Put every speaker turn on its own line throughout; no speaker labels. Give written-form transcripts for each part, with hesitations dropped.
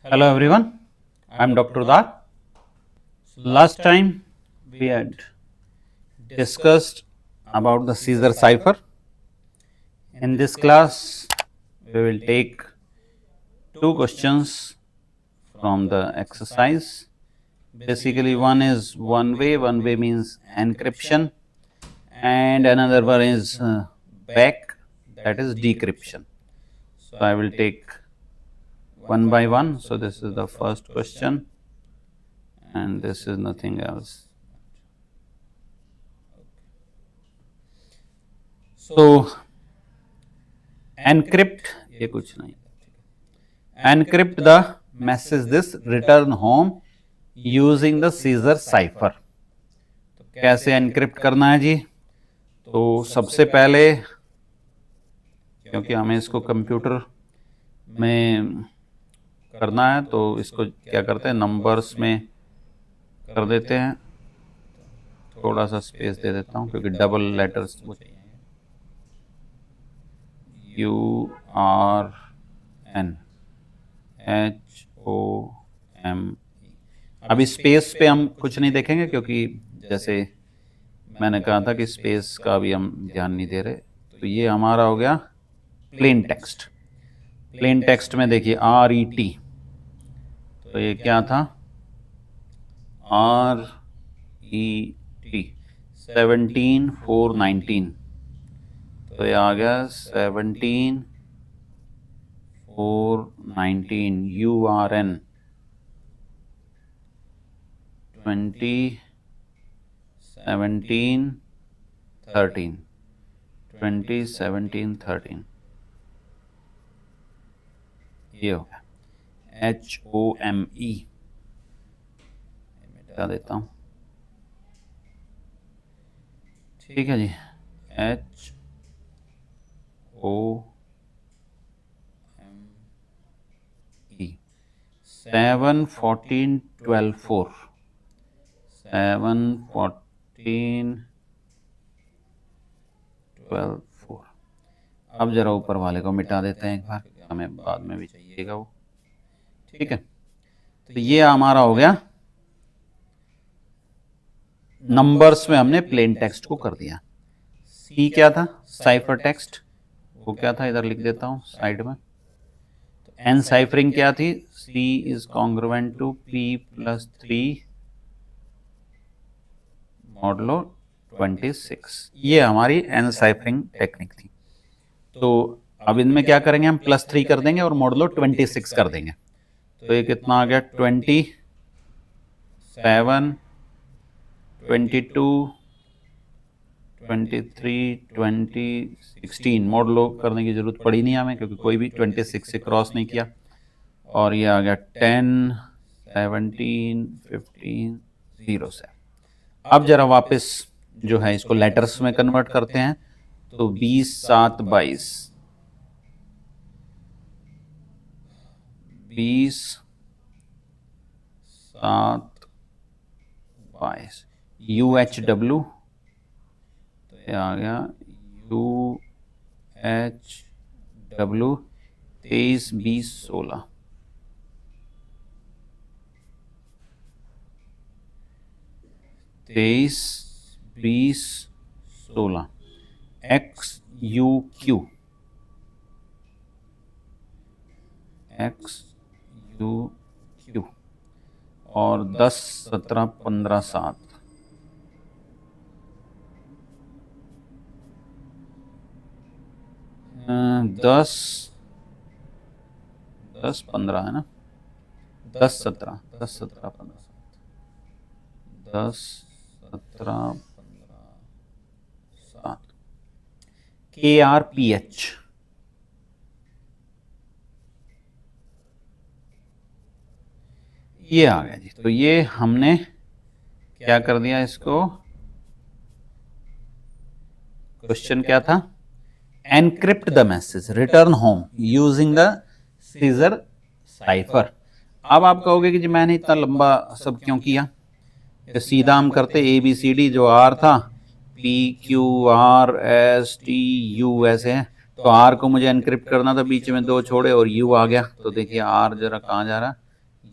Hello everyone, I am Dr. Udar. Last time we had discussed about the Caesar cipher. In this class, we will take two questions from the exercise. Basically, one is one way means encryption, and another one is back, that is decryption. So, I will take one by one. So, this is the first question, and this is nothing else. So encrypt, ये कुछ नहीं, encrypt the message this return home using the Caesar cipher. तो कैसे encrypt करना है जी? तो सबसे पहले, क्योंकि हमें इसको कंप्यूटर में करना है तो इसको क्या करते हैं, नंबर्स में कर देते हैं. थोड़ा सा स्पेस दे देता हूँ क्योंकि डबल लेटर्स वो चाहिए. URN HOME. अभी स्पेस पे हम कुछ नहीं देखेंगे क्योंकि जैसे मैंने कहा था कि स्पेस का भी हम ध्यान नहीं दे रहे. तो ये हमारा हो गया प्लेन टेक्स्ट. प्लेन टेक्स्ट में देखिए RET, तो ये क्या था, RET 17,419. तो ये आ गया 17,419. URN 2017,13. ये हो गया HOME. मिटा देता हूँ. ठीक है जी. HOME 7,14,12,4. 7,14,12,4. अब जरा ऊपर वाले को मिटा देते हैं एक बार, हमें बाद में भी चाहिएगा वो. ठीक है. तो ये हमारा हो गया, नंबर्स में हमने प्लेन टेक्स्ट को कर दिया. सी क्या था, साइफर टेक्स्ट, वो क्या था, इधर लिख देता हूँ साइड में. तो एन साइफरिंग क्या थी, C is congruent to P + 3 modulo 26. ये हमारी एन साइफरिंग टेक्निक थी. तो अब इनमें क्या करेंगे, हम +3 कर देंगे और मॉडुलो 26 कर देंगे. तो ये कितना आ गया, 27, 22, 23, 20, 16. मॉडुलो करने की जरूरत पड़ी नहीं हमें क्योंकि कोई भी 26 से क्रॉस नहीं किया. और ये आ गया 10, 17, 15, 0 से. अब जरा वापस जो है इसको लेटर्स में कन्वर्ट करते हैं. तो 20, 7, 22. 20, 7, 22. UHW, तो ये आ गया UHW 23, 20, 16. 23, 20, 16. XUQ, XUQ और 10, 17, 15, 7. 10, 15 है ना, 10, 17, 10, 17, 15, 10, 17, 15, 7. KRPH, ये आ गया जी. तो ये हमने क्या कर दिया, इसको क्वेश्चन क्या था, encrypt the message return home using the seizure cipher. अब आप कहोगे कि जी मैंने इतना लंबा सब क्यों किया, तो सीधा हम करते ABCD, जो R था PQRSTU ऐसे हैं. तो R को मुझे एनक्रिप्ट करना था, बीच में 2 छोड़े और U आ गया. तो देखिए R जरा कहाँ जा रहा है,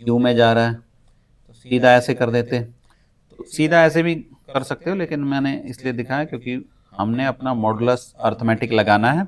यू में जा रहा है तो सीधा ऐसे कर देते। तो सीधा ऐसे भी कर सकते हो, लेकिन मैंने इसलिए दिखाया क्योंकि हमने अपना मॉडुलस अर्थमेटिक लगाना है,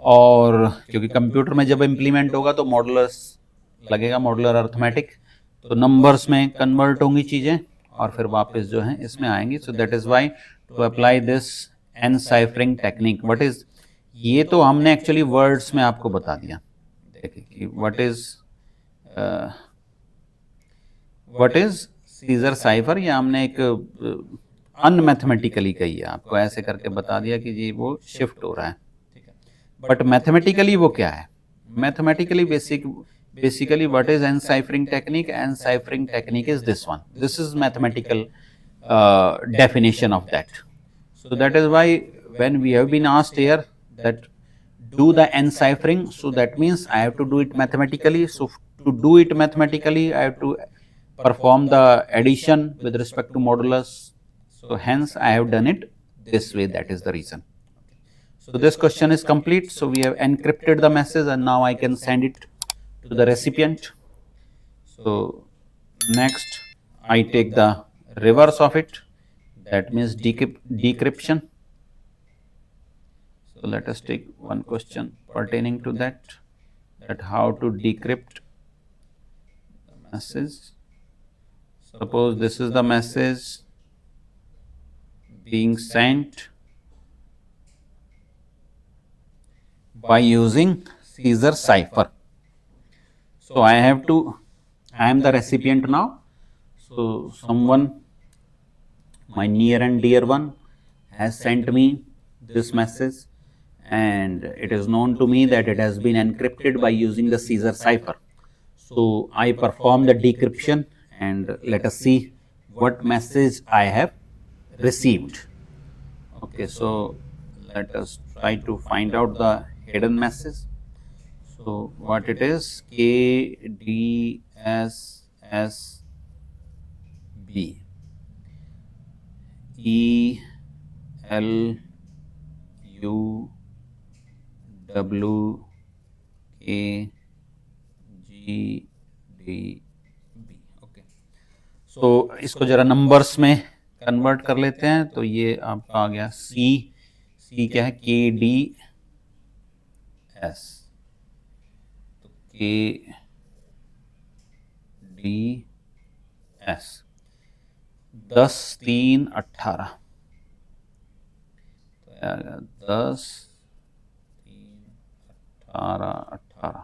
और क्योंकि कंप्यूटर में जब इम्प्लीमेंट होगा तो मॉडुलस लगेगा, मॉडुलर अर्थमेटिक, तो नंबर्स में कन्वर्ट होंगी चीज़ें और फिर वापस जो है इसमें आएंगी। So that is why to apply this enciphering technique, what is, ये तो हमने एक्चुअली वर्ड्स में आपको बता दिया, देखिए कि व्हाट इज़ सीजर साइफर, ये हमने एक अनमैथमेटिकली कही है, आपको ऐसे करके बता दिया कि जी वो शिफ्ट हो रहा है, ठीक है। बट मैथमेटिकली वो क्या है, mathematically basically what is enciphering technique? Enciphering technique is this one, this is mathematical definition of that. So that is why when we have been asked here that do the enciphering, so that means I have to do it mathematically. So to do it mathematically I have to perform the addition with respect to modulus, so hence I have done it this way, that is the reason. So this question is complete. So we have encrypted the message and now I can send it to the recipient. So next I take the reverse of it, that means decryption. So let us take one question pertaining to that how to decrypt the message. Suppose this is the message being sent by using Caesar cipher. So I am the recipient now. So someone, my near and dear one, has sent me this message, and it is known to me that it has been encrypted by using the Caesar cipher. So I perform the decryption and let us see what message I have received. Okay, so let us try to find out the hidden message. So what it is, KDSSB, ELUWKGDB. Okay, so इसको जरा numbers में convert कर लेते हैं। तो ये आपका आ गया सी क्या है, KDS, तो KDS 10 3 18, तो आ गया 10 3 18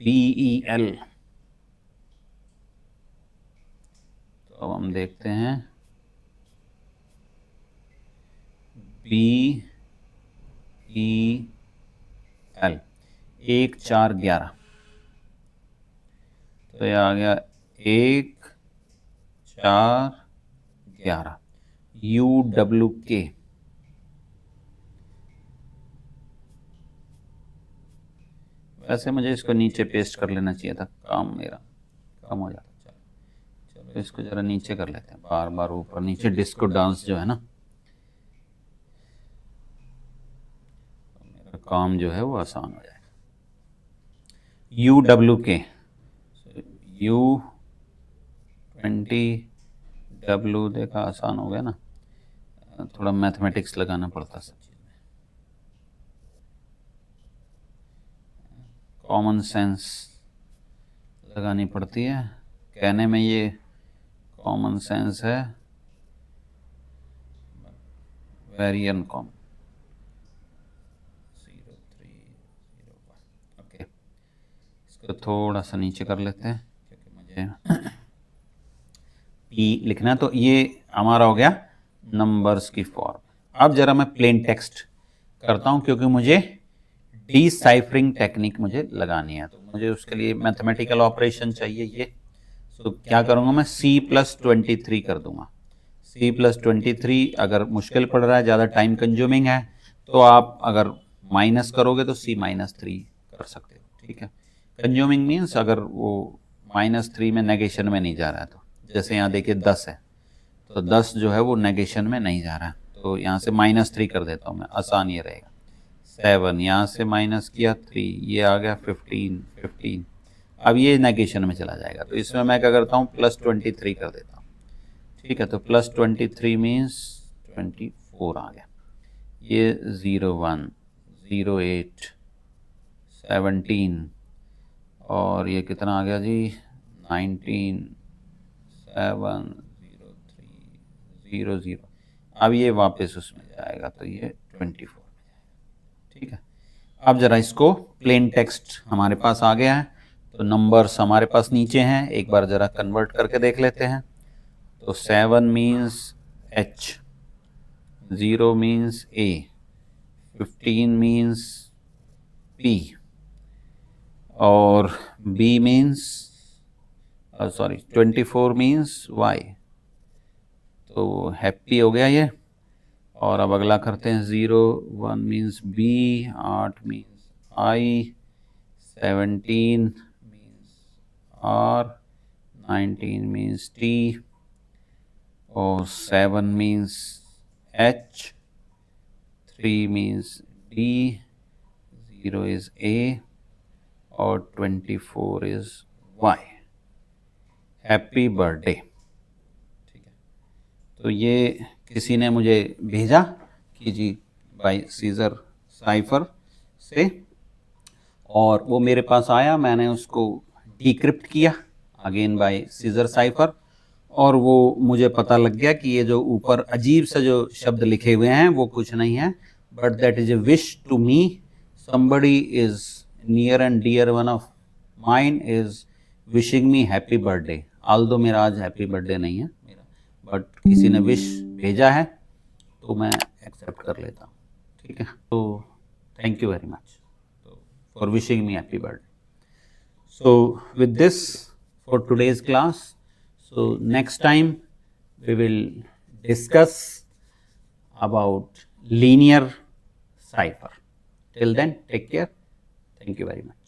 BEL। तो अब हम देखते हैं BEL 1 4 11, तो ये आ गया 1 4 11 UWK। वैसे मुझे इसको नीचे पेस्ट कर लेना चाहिए था, काम मेरा कम हो जाता। चलो इसको जरा नीचे कर लेते हैं, बार बार ऊपर नीचे डिस्को डांस जो है ना, तो मेरा काम जो है वो आसान हो जाएगा। UWK U20W, देखा आसान हो गया ना, थोड़ा मैथमेटिक्स लगाना पड़ता सब चीज़ में, कॉमन सेंस लगानी पड़ती है, कहने में ये कॉमन सेंस है, वेरी अनकॉमन। 0301, ओके, इसको थोड़ा सा नीचे कर लेते हैं क्योंकि मुझे P लिखना। तो ये हमारा हो गया नंबर्स की फॉर्म। अब जरा मैं प्लेन टेक्स्ट करता हूँ क्योंकि मुझे डिसाइफरिंग टेक्निक मुझे लगानी है, तो मुझे उसके लिए मैथमेटिकल ऑपरेशन चाहिए ये। तो क्या करूँगा मैं, C+23 कर दूंगा। C+23 अगर मुश्किल पड़ रहा है, ज़्यादा टाइम कंज्यूमिंग है, तो आप अगर माइनस करोगे तो C-3 कर सकते हो, ठीक है। कंज्यूमिंग मीन्स अगर वो -3 में नेगेशन में नहीं जा रहा है, तो जैसे यहाँ देखिए 10 है, तो 10 जो है वो नेगेशन में नहीं जा रहा है, तो यहाँ से -3 कर देता हूँ मैं, आसान ये रहेगा। 7 यहाँ से माइनस किया 3, ये आ गया 15। अब ये नेगेशन में चला जाएगा, तो इसमें मैं क्या करता हूँ +23 कर देता हूँ, ठीक है। तो +23 मीन्स 24 आ गया, ये 01, 08, 17 और ये कितना आ गया जी 19, 7, 0, 0। अब ये वापस उसमें जाएगा तो ये 24 में जाएगा, ठीक है। अब जरा इसको प्लेन टेक्स्ट हमारे पास आ गया है, तो नंबर्स हमारे पास नीचे हैं, एक बार जरा कन्वर्ट करके देख लेते हैं। तो 7 means H, 0 means A, 15 means P और B means sorry 24 means Y। तो हैप्पी हो गया ये। और अब अगला करते हैं 0, 1 means B, 8 means I, 17 means R, 19 means T और 7 means H, 3 means D, 0 is A और 24 इज Y। हैप्पी बर्थडे, ठीक है। तो ये किसी ने मुझे भेजा कि जी बाय सीजर साइफर से, और वो मेरे पास आया, मैंने उसको डिक्रिप्ट किया अगेन बाय सीजर साइफर, और वो मुझे पता लग गया कि ये जो ऊपर अजीब से जो शब्द लिखे हुए हैं वो कुछ नहीं है, but that is a wish to me, somebody is near and dear one of mine is wishing me happy birthday। although मेरा आज हैप्पी बर्थडे नहीं है मेरा, बट किसी ने विश भेजा है तो मैं एक्सेप्ट कर लेता हूँ, ठीक है। तो thank you very much for wishing me happy birthday. So with this for today's class, so next time we will discuss about linear cipher. Till then, take care. Thank you very much.